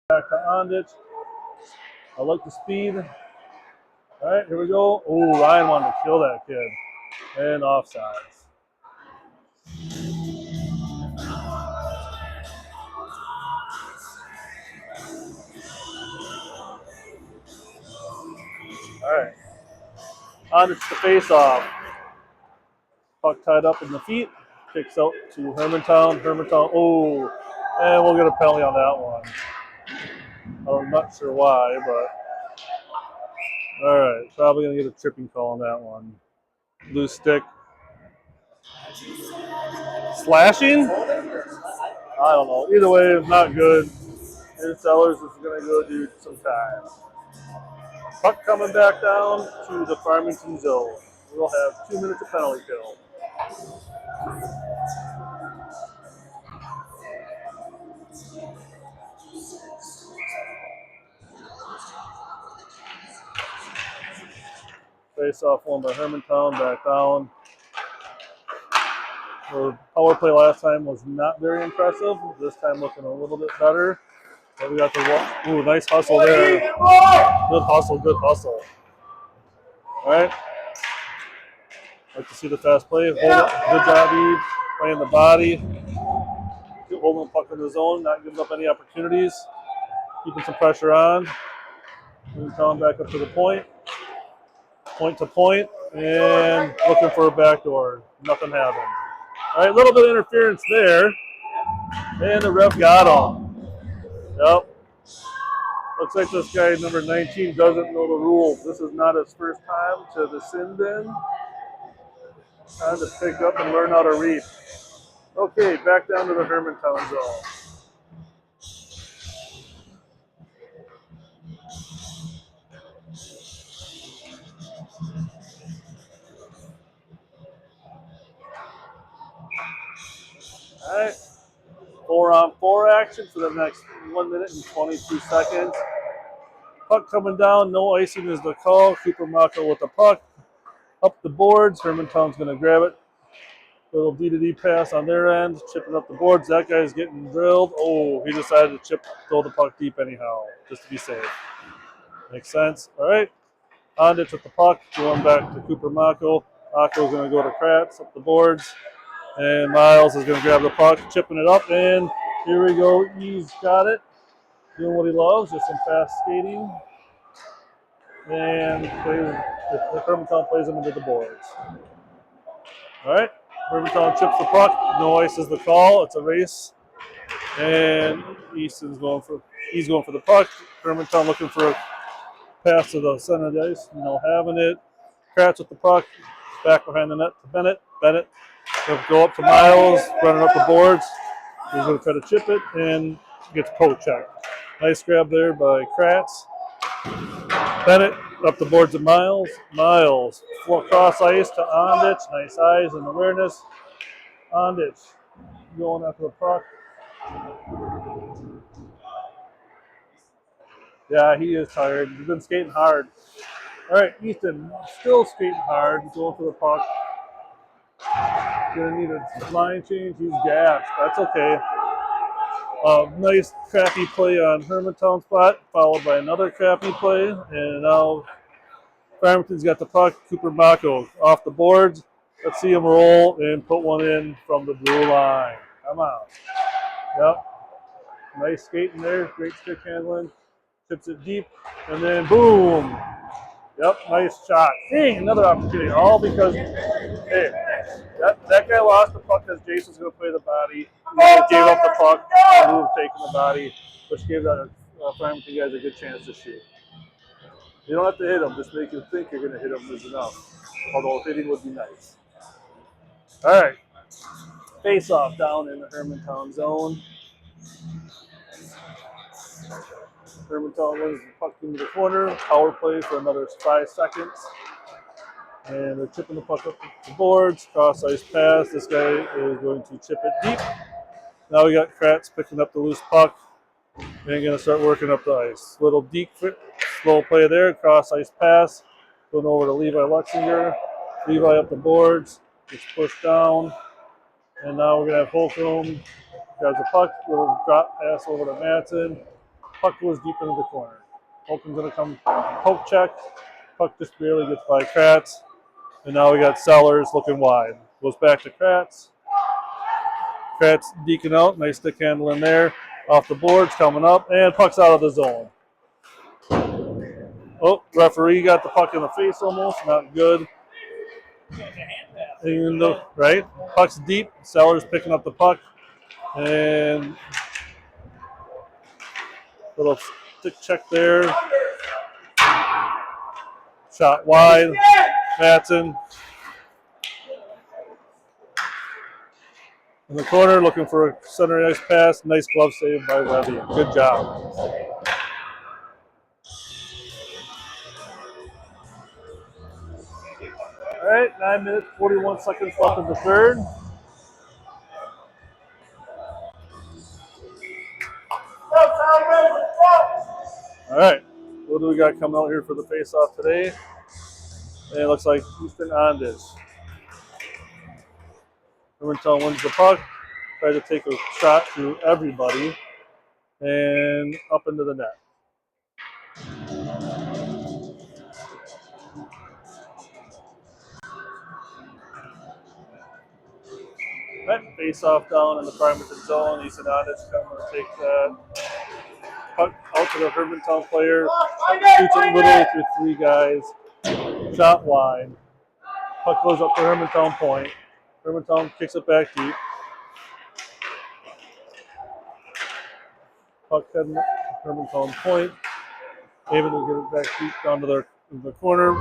Back to Ondich. I like the speed. All right, here we go. Ooh, Ryan wanted to kill that kid. And offsides. All right. On to the face-off. Puck tied up in the feet. Kicks out to Hermantown. Hermantown. Oh, and we'll get a penalty on that one. I'm not sure why, but all right. Probably gonna get a tripping call on that one. Loose stick. Slashing? I don't know. Either way, it's not good. And Sellers is gonna go do some time. Puck coming back down to the Farmington zone. We'll have 2 minutes of penalty kill. Face off one by Hermantown, back down. The power play last time was not very impressive. This time looking a little bit better. But we got the ooh, nice hustle there. Good hustle, good hustle. All right. Like to see the fast play. Good job, Eve. Playing the body. Holding the puck in the zone, not giving up any opportunities. Keeping some pressure on. Hermantown back up to the point. Point to point. And looking for a backdoor. Nothing happened. All right, a little bit of interference there. And the ref got him. Yep. Looks like this guy, number 19, doesn't know the rules. This is not his first time to the sin bin. Time to pick up and learn how to read. Okay, back down to the Hermantown zone. All right. 4-on-4 action for the next 1 minute and 22 seconds. Puck coming down, no icing is the call. Cooper Mako with the puck. Up the boards, Hermantown's going to grab it. Little D-to-D pass on their end, chipping up the boards. That guy's getting drilled. Oh, he decided to throw the puck deep anyhow, just to be safe. Makes sense. All right. Ondich with the puck, going back to Cooper Mako. Mako's going to go to Kratz up the boards. And Miles is going to grab the puck, chipping it up. And here we go. He's got it. Doing what he loves, just some fast skating. And the Hermantown plays him into the boards. All right. Hermantown chips the puck. No ice is the call. It's a race. And Easton's going for the puck. Hermantown looking for a pass to the center of the ice. No having it. Kratz with the puck. Back behind the net to Bennett. Bennett will go up to Miles, running up the boards. He's going to try to chip it and gets poke checked. Nice grab there by Kratz. Bennett up the boards of Miles. Miles cross ice to Ondich. Nice eyes and awareness. Ondich going after the puck. Yeah, he is tired. He's been skating hard. All right, Ethan still skating hard. He's going for the puck. Gonna need a line change. He's gassed. That's okay. Nice crappy play on Hermantown spot, followed by another crappy play. And now Farmington's got the puck. Cooper Mako off the boards. Let's see him roll and put one in from the blue line. Come on. Yep. Nice skating there. Great stick handling. Tips it deep. And then boom. Yep, nice shot. Dang, another opportunity. All because, hey, that guy lost the puck because Jason's going to play the body. He gave up the puck, move, taking the body, which gave the Farmington guys a good chance to shoot. You don't have to hit him. Just make you think you're going to hit him is enough. Although hitting would be nice. All right. Face off down in the Hermantown zone. Hermantown wins the puck into the corner. Power play for another 5 seconds. And they're chipping the puck up the boards. Cross ice pass. This guy is going to chip it deep. Now we got Kratz picking up the loose puck and going to start working up the ice. Little deep, slow play there. Cross ice pass. Going over to Levi Luxinger. Levi up the boards. Gets pushed down. And now we're going to have Holcomb. Grabs the puck. Little drop pass over to Madsen. Puck goes deep into the corner. Holcomb's going to come poke check. Puck just barely gets by Kratz. And now we got Sellers looking wide. Goes back to Kratz. Kratz deking out. Nice stick handle in there. Off the boards, coming up. And puck's out of the zone. Oh, referee got the puck in the face almost. Not good. And right, puck's deep. Sellers picking up the puck. And little stick check there. Shot wide. Matson. In the corner, looking for a center ice pass. Nice glove save by Levy. Good job. All right, 9 minutes, 41 seconds left in the third. All right, what do we got coming out here for the face-off today? And it looks like Houston Ondish. Hermantown wins the puck. Try to take a shot through everybody and up into the net. Right, face-off down in the Farmington zone. Houston Ondish coming to take that puck out to the Hermantown player. Shoots it literally through three guys. Shot wide. Puck goes up to Hermantown point. Hermantown kicks it back deep. Puck heading to Hermantown point. Able to get it back deep down to the corner.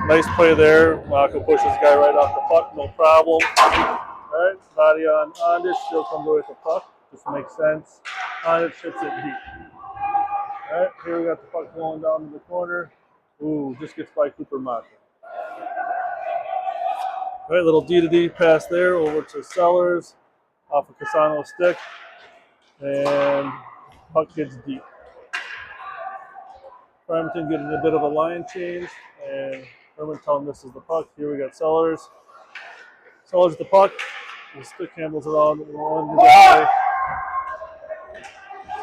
Nice play there. Mako pushes the guy right off the puck, no problem. All right, body on Ondish. Still comes away with the puck. Just makes sense. Ondish hits it deep. All right, here we got the puck going down to the corner. Ooh, just gets by Cooper Mako. All right, little D-to-D pass there over to Sellers. Off of Casano's stick. And puck gets deep. Farmington getting a bit of a line change, and Hermantown misses the puck. Here we got Sellers. Sellers the puck. The stick handles around one guy,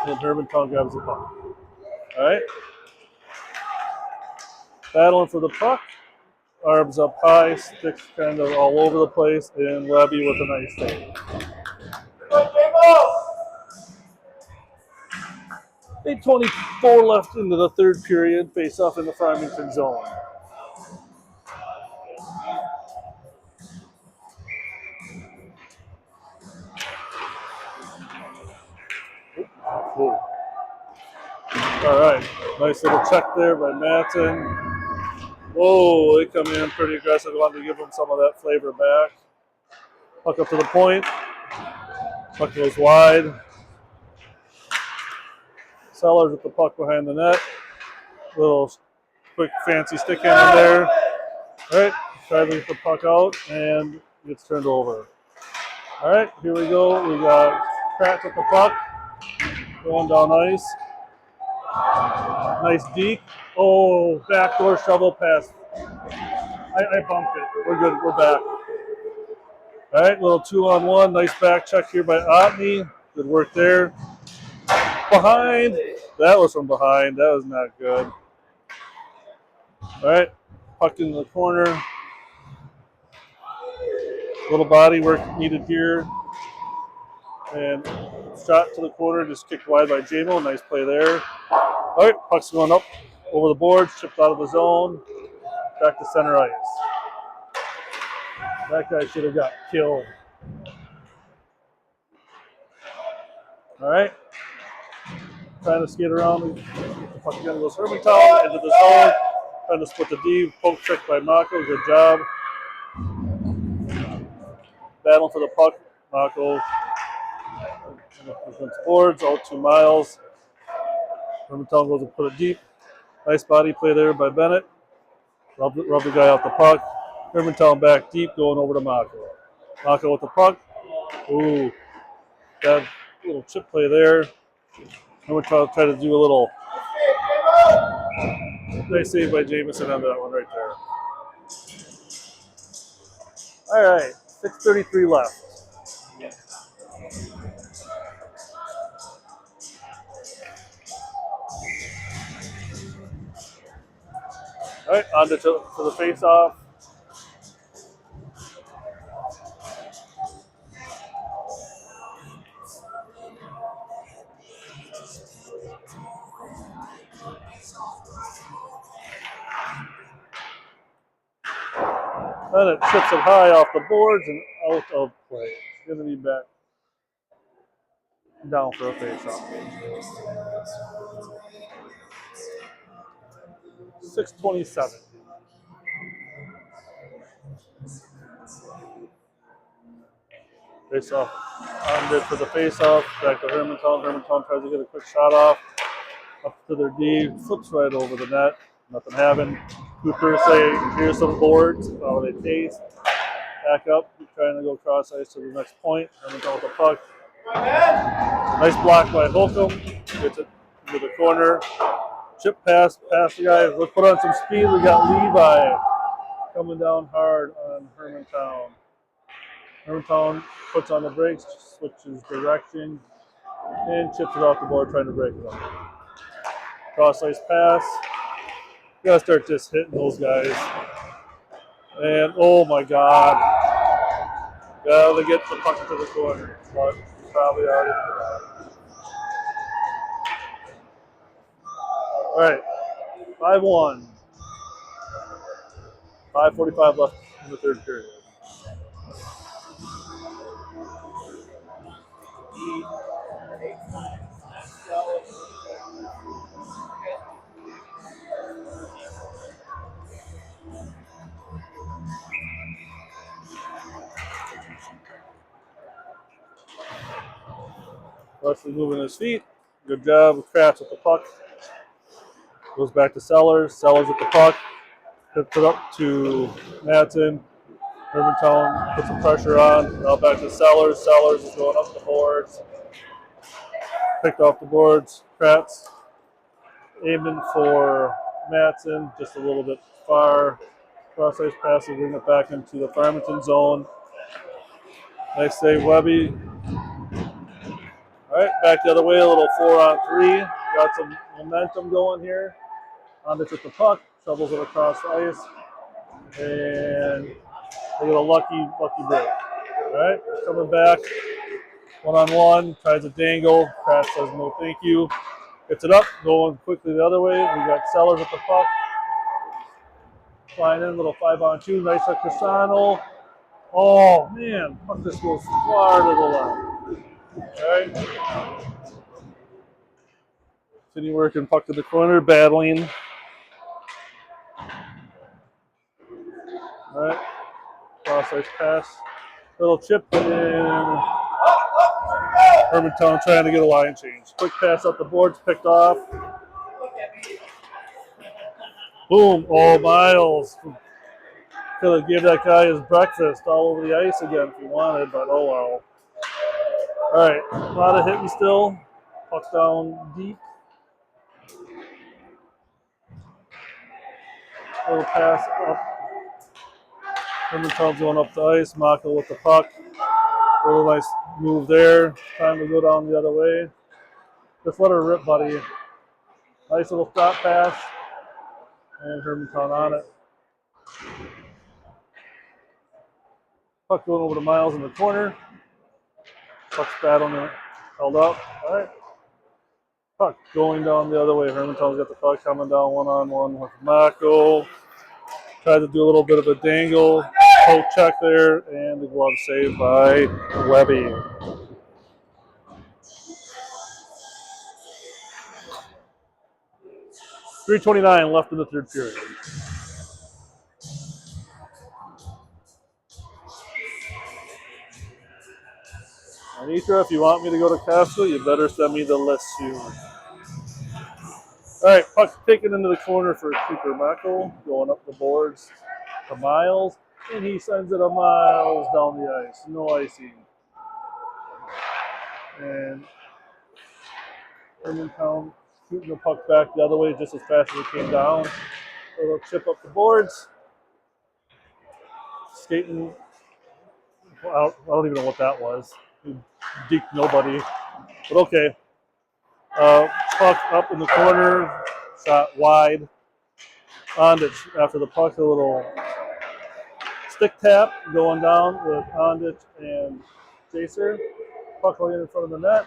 and Hermantown grabs the puck. All right. Battling for the puck. Arms up high, sticks kind of all over the place, and Webby with a nice save. 8:24 left into the third period. Face off in the Farmington zone. Whoa. All right, nice little check there by Matson. Whoa, they come in pretty aggressive. Wanted to give them some of that flavor back. Puck up to the point. Puck goes wide. Sellers with the puck behind the net. Little quick fancy stick handle there. All right, try to get the puck out and gets turned over. All right, here we go. We got Pratt with the puck. Going down ice. Nice deke. Oh, backdoor shovel pass. I bumped it. We're good. We're back. All right, little 2-on-1. Nice back check here by Otney. Good work there. Behind. That was from behind. That was not good. All right, puck in the corner. Little body work needed here. And shot to the corner, just kicked wide by Jamo. Nice play there. All right, puck's going up over the board, chipped out of the zone. Back to center ice. That guy should have got killed. All right. Trying to skate around. The puck again goes Hermantown into the zone. Trying to split the D. Poke check by Mako. Good job. Battling for the puck. Mako against boards. Out 2 miles. Hermantown goes and put it deep. Nice body play there by Bennett. Rub the guy out the puck. Hermantown back deep, going over to Mako. Mako with the puck. Ooh, that little chip play there. Hermantown try to do a little nice save by Jamison on that one right there. All right, 6:33 left. All right, on to the face-off. And it chips it high off the boards and out of play. It's going to be back down for a face-off. 6:27. Face-off on it for the face-off. Back to Hermantown. Hermantown tries to get a quick shot off. Up to their D. Flips right over the net. Nothing happened. Cooper say, here's some boards. How they taste. Back up. Trying to go cross ice to the next point. Hermantown with the puck. Nice block by Holcomb. Gets it into the corner. Chip pass the guy. Let's put on some speed. We got Levi coming down hard on Hermantown. Hermantown puts on the brakes, switches direction, and chips it off the board, trying to break it up. Cross ice pass. We gotta start just hitting those guys. And oh my God. Gotta get the puck to the corner. But probably already. All right, 5-1. 5:45 left in the third period. Leslie moving his feet. Good job with Kratz with the puck. Goes back to Sellers. Sellers with the puck. Pips it up to Madsen. Hermantown puts some pressure on. Now back to Sellers. Sellers is going up the boards. Picked off the boards. Kratz aiming for Madsen. Just a little bit far. Cross ice pass to bring it back into the Farmington zone. Nice save, Webby. All right, back the other way, a little 4-on-3. Got some momentum going here. On to the puck, shovels it across the ice, and they get a lucky break. All right, coming back, one-on-one, tries to dangle. Kratz says no thank you. Gets it up, going quickly the other way. We got Sellers with the puck. Flying in, little 5-on-2, nice at Casano. Oh, man, puck just goes far to the left. All right. Continue working, puck to the corner, battling. All right. Cross ice pass. Little chip in. Hermantown trying to get a line change. Quick pass up the boards, picked off. Boom. Oh, Miles. Could have given that guy his breakfast all over the ice again if he wanted, but oh well. All right. A lot of hitting still. Puck down deep. Little pass up. Hermantown's going up the ice. Mako with the puck. A little nice move there. Time to go down the other way. Just let her rip, buddy. Nice little stop pass. And Hermantown on it. Puck going over to Miles in the corner. Puck's battling it. Held up. All right. Puck going down the other way. Hermantown's got the puck coming down one-on-one with Mako. Tried to do a little bit of a dangle. Poke check there. And the glove save by Webby. .329 left in the third period. Anitra, if you want me to go to Castle, you better send me the list soon. All right, puck taken into the corner for Cooper Mako, going up the boards to Miles, and he sends it a Miles down the ice. No icing. And Hermantown shooting the puck back the other way just as fast as it came down. A little chip up the boards. Skating. Well, I don't even know what that was. He deked nobody. But okay. Puck up in the corner. Shot wide. Ondich after the puck, a little stick tap going down with Ondich and Jacer. Puck going in front of the net.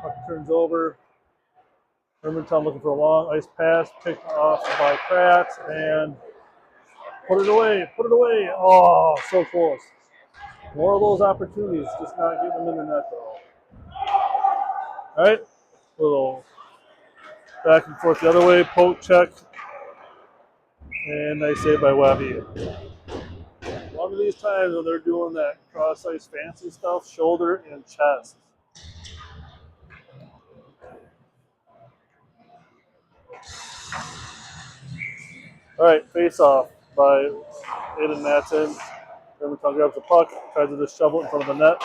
Puck turns over. Hermantown looking for a long ice pass, picked off by Kratz, and put it away, put it away. Oh, so close. More of those opportunities, just not getting them in the net though. All right, little back and forth the other way, poke check, and nice save by Webby. One of these times when they're doing that cross ice fancy stuff, shoulder and chest. All right, face off by Aiden Matson. Hermantown grabs the puck, tries to just shovel it in front of the net,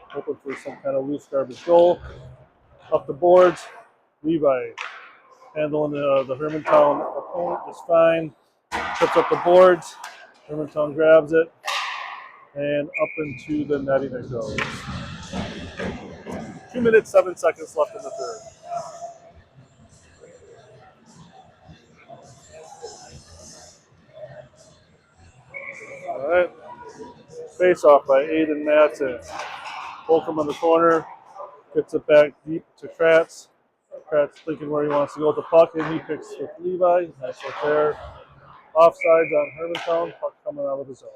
hoping for some kind of loose garbage goal. Up the boards, Levi handling the Hermantown opponent just fine. Trips up the boards, Hermantown grabs it, and up into the netting it goes. 2 minutes, 7 seconds left in the third. All right. Face off by Aiden Matson. Holcomb in the corner, gets it back deep to Kratz. Kratz thinking where he wants to go with the puck, and he picks with Levi. Nice right there. Offsides on Hermantown, puck coming out of the zone.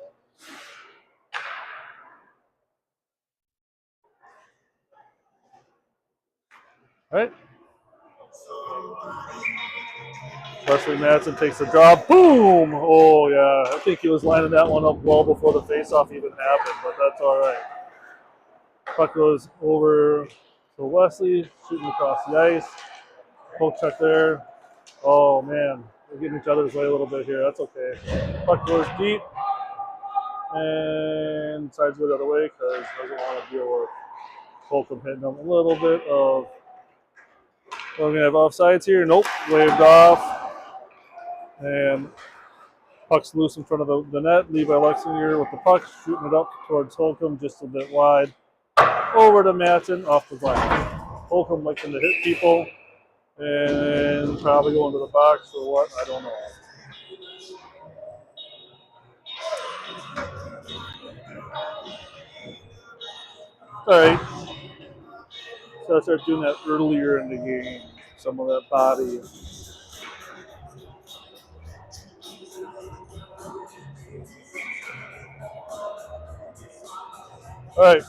All right. Wesley Madsen takes the draw. Boom! Oh, yeah. I think he was lining that one up well before the faceoff even happened, but that's all right. Puck goes over to Wesley, shooting across the ice. Poke check there. Oh, man. We're getting each other's way a little bit here. That's okay. Puck goes deep and decides to go the other way because doesn't want to deal with Holcomb hitting him a little bit of. We're going to have offsides here. Nope. Waved off. And puck's loose in front of the net. Levi Lexinger with the puck, shooting it up towards Holcomb, just a bit wide. Over to Matson, off the glass. Holcomb liking to hit people, and probably going to the box or what, I don't know. All right, so I started doing that earlier in the game, some of that body. All right,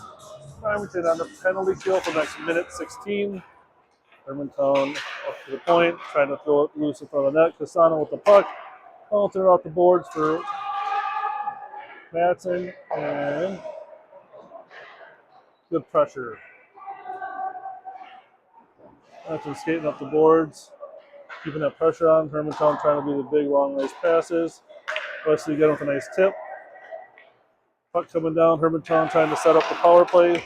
Farmington on the penalty kill for the next minute 16. Hermantown up to the point, trying to throw it loose in front of the net. Casano with the puck. I'll throw out the boards for Matson, and good pressure. Matson skating up the boards, keeping that pressure on. Hermantown trying to do the big long race passes. Wesley getting with a nice tip. Puck coming down. Hermantown trying to set up the power play,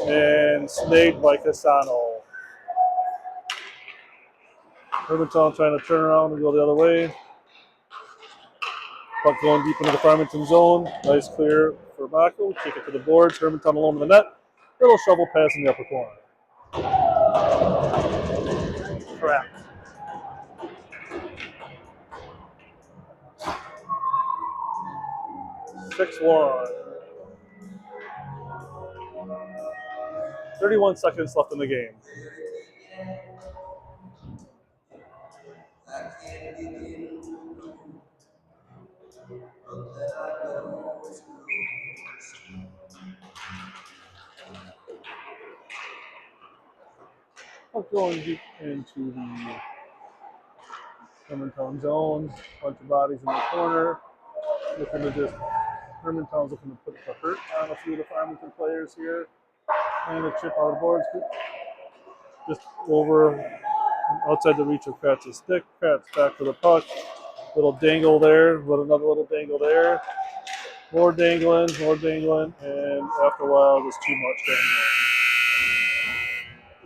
and snagged by Casano. Hermantown trying to turn around and go the other way. Puck going deep into the Farmington zone. Nice clear for Mako. Kick it to the boards. Hermantown alone in the net. Little shovel pass in the upper corner. Crap. 6-1. 31 seconds left in the game. Going deep into the Hermantown zone. Bunch of bodies in the corner. Looking to just Hermantown's looking to put the hurt on a few of the Farmington players here. And a chip out of the boards. Just over outside the reach of Kratz's stick. Kratz back to the puck. Little dangle there, with another little dangle there. More dangling, and after a while, just too much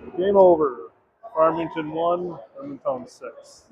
dangling. Game over. Farmington 1, Hermantown 6.